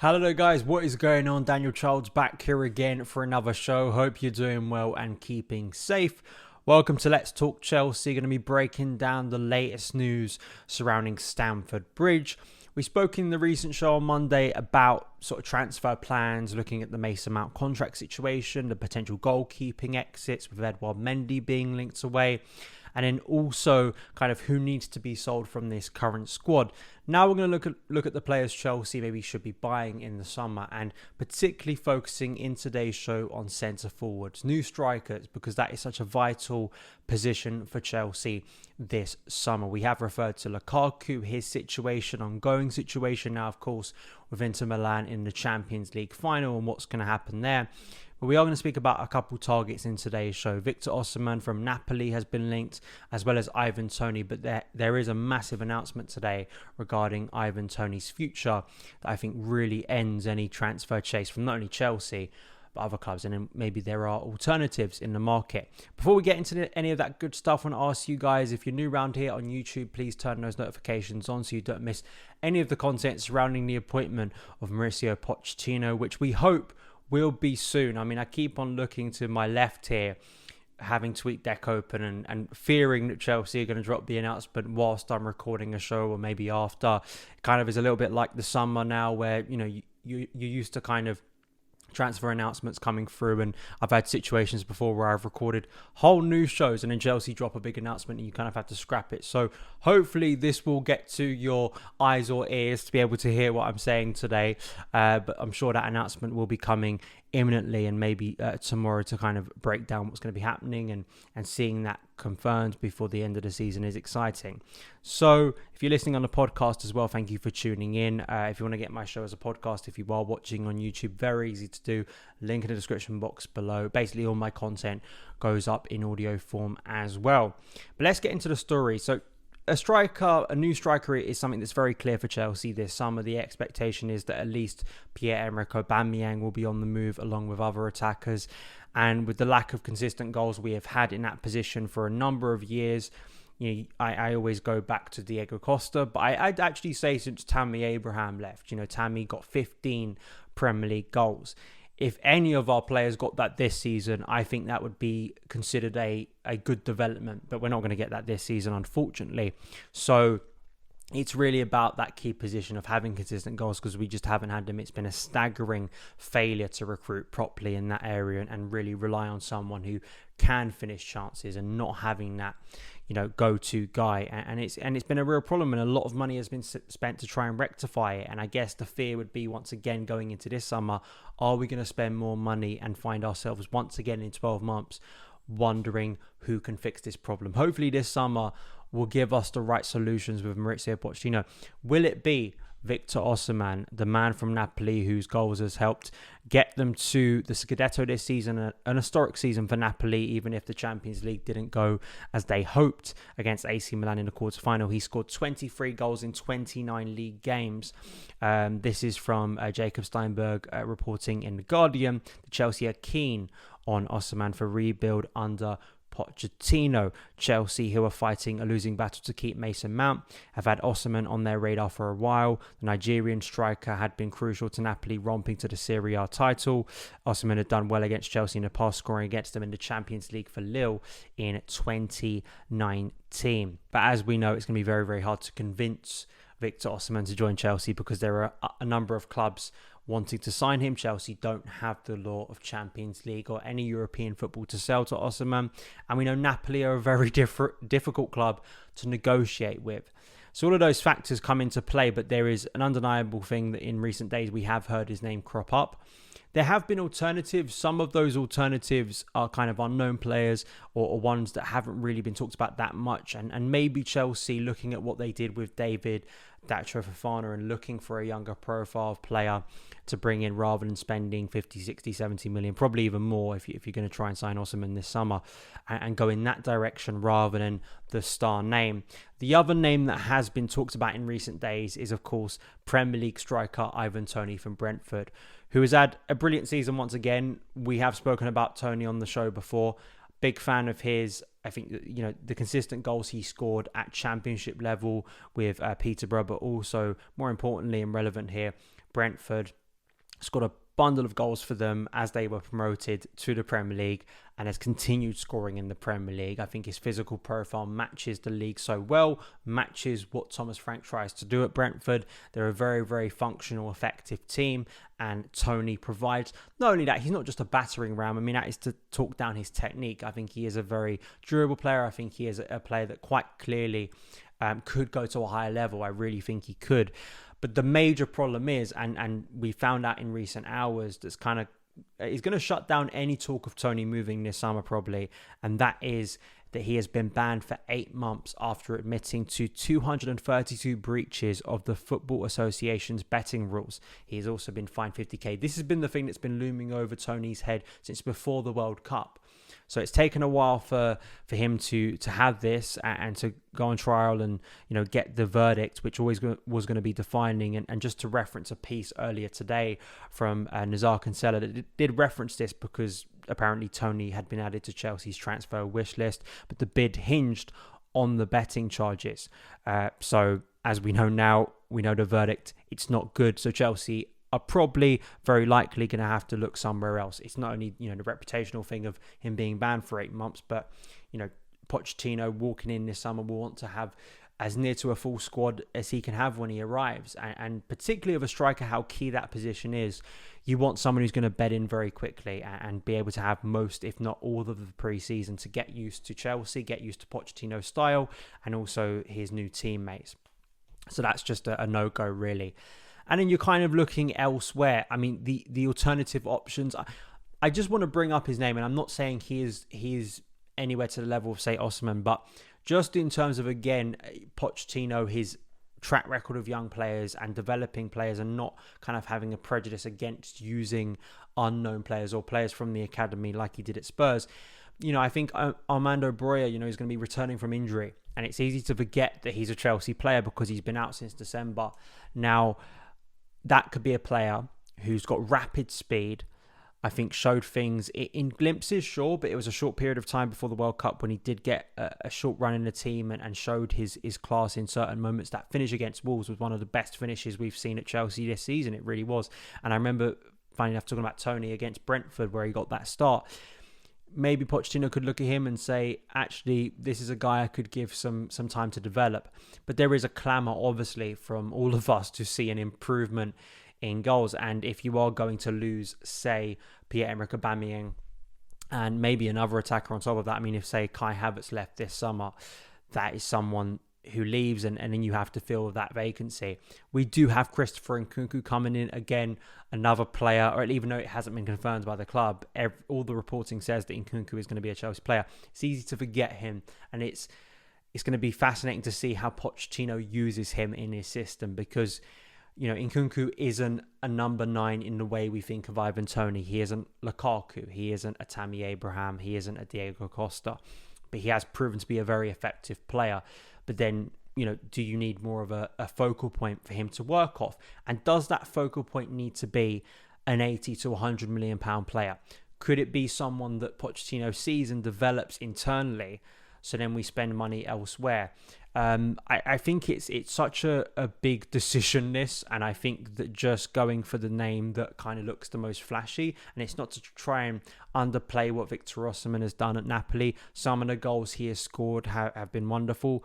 Hello there guys, what is going on? Daniel Childs back here again for another show. Hope you're doing well and keeping safe. Welcome to Let's Talk Chelsea. Going to be breaking down the latest news surrounding Stamford Bridge. We spoke in the recent show on Monday about sort of transfer plans, looking at the Mason Mount contract situation, the potential goalkeeping exits with Edouard Mendy being linked away, and then also kind of who needs to be sold from this current squad. Now we're going to look at the players Chelsea maybe should be buying in the summer, and particularly focusing in today's show on centre forwards, new strikers, because that is such a vital position for Chelsea this summer. We have referred to Lukaku, his situation, ongoing situation now, of course, with Inter Milan in the Champions League final and what's going to happen there. But we are going to speak about a couple targets in today's show. Victor Osimhen from Napoli has been linked, as well as Ivan Toney. But there is a massive announcement today regarding Ivan Toney's future that I think really ends any transfer chase from not only Chelsea, but other clubs. And then maybe there are alternatives in the market. Before we get into any of that good stuff, I want to ask you guys, if you're new around here on YouTube, please turn those notifications on so you don't miss any of the content surrounding the appointment of Mauricio Pochettino, which we hope will be soon. I mean, I keep on looking to my left here, having TweetDeck open and fearing that Chelsea are going to drop the announcement whilst I'm recording a show or maybe after. It kind of is a little bit like the summer now where, you know, you used to kind of transfer announcements coming through, and I've had situations before where I've recorded whole new shows and then Chelsea drop a big announcement and you kind of have to scrap it. So hopefully this will get to your eyes or ears to be able to hear what I'm saying today, but I'm sure that announcement will be coming imminently, and maybe tomorrow to kind of break down what's going to be happening, and seeing that confirmed before the end of the season is exciting. So if you're listening on the podcast as well, thank you for tuning in. If you want to get my show as a podcast, if you are watching on YouTube, very easy to do. Link in the description box below. Basically all my content goes up in audio form as well. But let's get into the story. So a new striker is something that's very clear for Chelsea this summer. The expectation is that at least Pierre-Emerick Aubameyang will be on the move along with other attackers. And with the lack of consistent goals we have had in that position for a number of years, you know, I always go back to Diego Costa, but I'd actually say since Tammy Abraham left, you know, Tammy got 15 Premier League goals. If any of our players got that this season, I think that would be considered a good development. But we're not going to get that this season, unfortunately. So it's really about that key position of having consistent goals, because we just haven't had them. It's been a staggering failure to recruit properly in that area and really rely on someone who can finish chances, and not having that, you know, go-to guy. And it's been a real problem, and a lot of money has been spent to try and rectify it. And I guess the fear would be, once again, going into this summer, are we going to spend more money and find ourselves once again in 12 months wondering who can fix this problem? Hopefully this summer will give us the right solutions with Mauricio Pochettino. Will it be Victor Osimhen, the man from Napoli whose goals has helped get them to the Scudetto this season, an historic season for Napoli, even if the Champions League didn't go as they hoped against AC Milan in the quarterfinal? He scored 23 goals in 29 league games. This is from Jacob Steinberg reporting in The Guardian. The Chelsea are keen on Osimhen for rebuild under Pochettino. Chelsea, who are fighting a losing battle to keep Mason Mount, have had Osimhen on their radar for a while. The Nigerian striker had been crucial to Napoli romping to the Serie A title. Osimhen had done well against Chelsea in the past, scoring against them in the Champions League for Lille in 2019. But as we know, it's going to be very, very hard to convince Victor Osimhen to join Chelsea, because there are a number of clubs wanting to sign him. Chelsea don't have the law of Champions League or any European football to sell to Osimhen, and we know Napoli are a very difficult club to negotiate with. So all of those factors come into play, but there is an undeniable thing that in recent days we have heard his name crop up. There have been alternatives. Some of those alternatives are kind of unknown players, or ones that haven't really been talked about that much. And maybe Chelsea, looking at what they did with David Datro Fofana and looking for a younger profile player to bring in rather than spending 50, 60, 70 million, probably even more if you're going to try and sign Osimhen this summer, and go in that direction rather than the star name. The other name that has been talked about in recent days is, of course, Premier League striker Ivan Toney from Brentford, who has had a brilliant season once again. We have spoken about Toney on the show before. Big fan of his. I think, you know, the consistent goals he scored at championship level with Peterborough, but also, more importantly and relevant here, Brentford. Scored a bundle of goals for them as they were promoted to the Premier League and has continued scoring in the Premier League. I think his physical profile matches the league so well, matches what Thomas Frank tries to do at Brentford. They're a very, very functional, effective team, and Toney provides. Not only that, he's not just a battering ram. I mean, that is to talk down his technique. I think he is a very durable player. I think he is a player that quite clearly could go to a higher level. I really think he could. But the major problem is, and we found out in recent hours, that's kind of is going to shut down any talk of Toney moving this summer probably, and that is that he has been banned for 8 months after admitting to 232 breaches of the Football Association's betting rules. He has also been fined 50k. This has been the thing that's been looming over Toney's head since before the World Cup. So it's taken a while for him to have this and to go on trial and, you know, get the verdict, which always was going to be defining. And just to reference a piece earlier today from Nazar Kinsella that did reference this, because apparently Toney had been added to Chelsea's transfer wish list, but the bid hinged on the betting charges. So as we know now, we know the verdict. It's not good. So Chelsea are probably very likely going to have to look somewhere else. It's not only, you know, the reputational thing of him being banned for 8 months, but, you know, Pochettino walking in this summer will want to have as near to a full squad as he can have when he arrives. And particularly of a striker, how key that position is. You want someone who's going to bed in very quickly and be able to have most, if not all, of the pre-season to get used to Chelsea, get used to Pochettino's style, and also his new teammates. So that's just a no-go, really. And then you're kind of looking elsewhere. I mean, the alternative options. I just want to bring up his name, and I'm not saying he is anywhere to the level of, say, Osimhen, but just in terms of, again, Pochettino, his track record of young players and developing players and not kind of having a prejudice against using unknown players or players from the academy like he did at Spurs. You know, I think Armando Broja, you know, is going to be returning from injury, and it's easy to forget that he's a Chelsea player because he's been out since December. Now, that could be a player who's got rapid speed. I think showed things in glimpses, sure, but it was a short period of time before the World Cup when he did get a short run in the team and showed his class in certain moments. That finish against Wolves was one of the best finishes we've seen at Chelsea this season. It really was. And I remember, funny enough, talking about Toney against Brentford where he got that start. Maybe Pochettino could look at him and say, actually, this is a guy I could give some time to develop. But there is a clamour, obviously, from all of us to see an improvement in goals. And if you are going to lose, say, Pierre-Emerick Aubameyang and maybe another attacker on top of that, I mean, if, say, Kai Havertz left this summer, that is someone who leaves and then you have to fill that vacancy. We do have Christopher Nkunku coming in again, another player, or even though it hasn't been confirmed by the club, all the reporting says that Nkunku is going to be a Chelsea player. It's easy to forget him, and it's going to be fascinating to see how Pochettino uses him in his system, because, you know, Nkunku isn't a number 9 in the way we think of Ivan Toney. He isn't Lukaku. He isn't a Tammy Abraham. He isn't a Diego Costa. But he has proven to be a very effective player. But then, you know, do you need more of a focal point for him to work off? And does that focal point need to be an 80 to 100 million pound player? Could it be someone that Pochettino sees and develops internally, so then we spend money elsewhere? I think it's such a big decision, this, and I think that just going for the name that kind of looks the most flashy, and it's not to try and underplay what Victor Osimhen has done at Napoli. Some of the goals he has scored have been wonderful.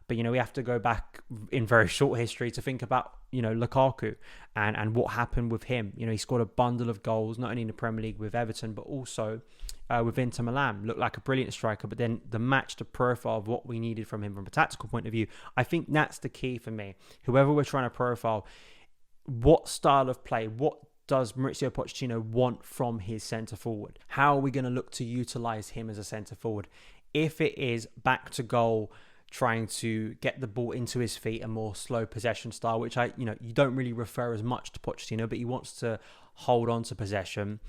But, you know, we have to go back in very short history to think about, you know, Lukaku and what happened with him. You know, he scored a bundle of goals, not only in the Premier League with Everton, but also with Inter Milan. Looked like a brilliant striker, but then the match, the profile of what we needed from him from a tactical point of view, I think that's the key for me. Whoever we're trying to profile, what style of play, what does Mauricio Pochettino want from his centre forward? How are we going to look to utilise him as a centre forward? If it is back to goal, trying to get the ball into his feet, a more slow possession style, which you don't really refer as much to Pochettino, but he wants to hold on to possession,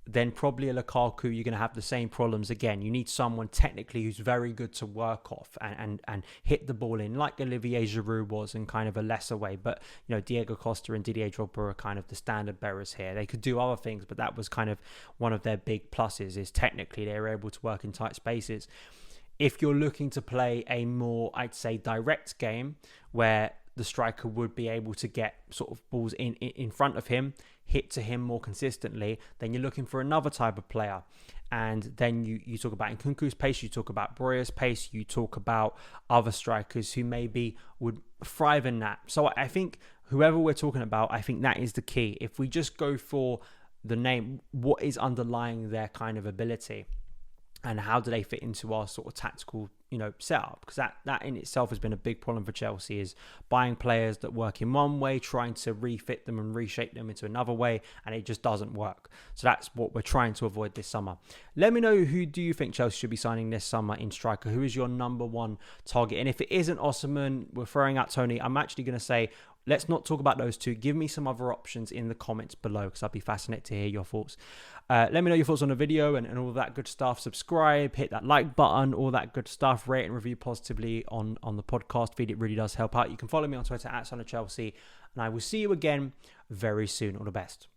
then probably a Lukaku, you're going to have the same problems again. You need someone technically who's very good to work off and hit the ball in, like Olivier Giroud was in kind of a lesser way. But, you know, Diego Costa and Didier Drogba are kind of the standard bearers here. They could do other things, but that was kind of one of their big pluses, is technically they were able to work in tight spaces. If you're looking to play a more, I'd say, direct game where the striker would be able to get sort of balls in front of him, hit to him more consistently, then you're looking for another type of player. And then you talk about Nkunku's pace, you talk about Broja's pace, you talk about other strikers who maybe would thrive in that. So I think whoever we're talking about, I think that is the key. If we just go for the name, what is underlying their kind of ability? And how do they fit into our sort of tactical, setup? Because that in itself has been a big problem for Chelsea, is buying players that work in one way, trying to refit them and reshape them into another way, and it just doesn't work. So that's what we're trying to avoid this summer. Let me know, who do you think Chelsea should be signing this summer in striker? Who is your number one target? And if it isn't Osimhen, we're throwing out Toney. I'm actually going to say, let's not talk about those two. Give me some other options in the comments below, because I'd be fascinated to hear your thoughts. Let me know your thoughts on the video and all that good stuff. Subscribe, hit that like button, all that good stuff. Rate and review positively on the podcast feed. It really does help out. You can follow me on Twitter at SonOfChelsea, and I will see you again very soon. All the best.